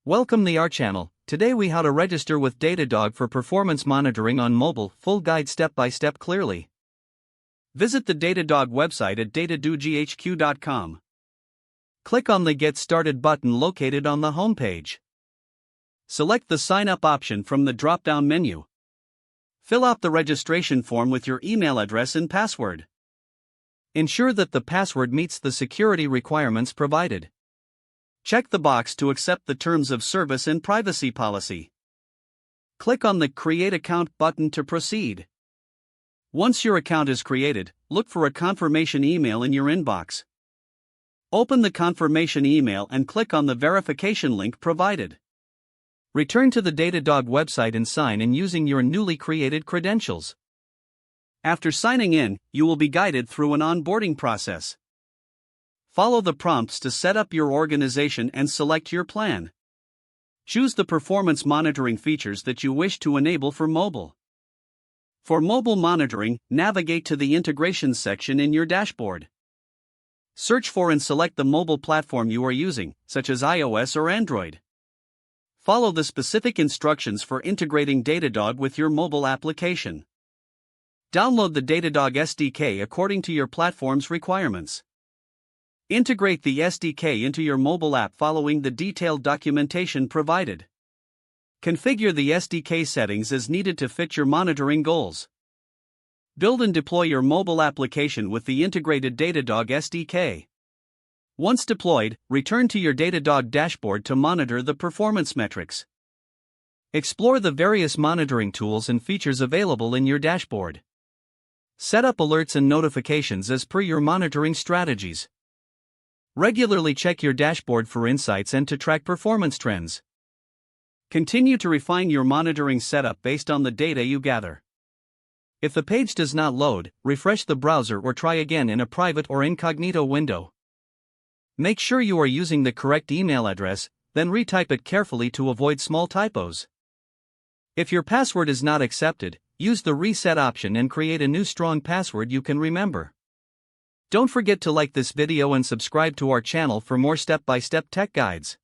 Welcome to our channel. Today we how to register with Datadog for performance monitoring on mobile, full guide step by step clearly. Visit the Datadog website at datadoghq.com. Click on the Get Started button located on the home page. Select the Sign Up option from the drop-down menu. Fill out the registration form with your email address and password. Ensure that the password meets the security requirements provided. Check the box to accept the terms of service and privacy policy. Click on the Create Account button to proceed. Once your account is created, look for a confirmation email in your inbox. Open the confirmation email and click on the verification link provided. Return to the Datadog website and sign in using your newly created credentials. After signing in, you will be guided through an onboarding process. Follow the prompts to set up your organization and select your plan. Choose the performance monitoring features that you wish to enable for mobile. For mobile monitoring, navigate to the Integrations section in your dashboard. Search for and select the mobile platform you are using, such as iOS or Android. Follow the specific instructions for integrating Datadog with your mobile application. Download the Datadog SDK according to your platform's requirements. Integrate the SDK into your mobile app following the detailed documentation provided. Configure the SDK settings as needed to fit your monitoring goals. Build and deploy your mobile application with the integrated Datadog SDK. Once deployed, return to your Datadog dashboard to monitor the performance metrics. Explore the various monitoring tools and features available in your dashboard. Set up alerts and notifications as per your monitoring strategies. Regularly check your dashboard for insights and to track performance trends. Continue to refine your monitoring setup based on the data you gather. If the page does not load, refresh the browser or try again in a private or incognito window. Make sure you are using the correct email address, then retype it carefully to avoid small typos. If your password is not accepted, use the reset option and create a new strong password you can remember. Don't forget to like this video and subscribe to our channel for more step-by-step tech guides.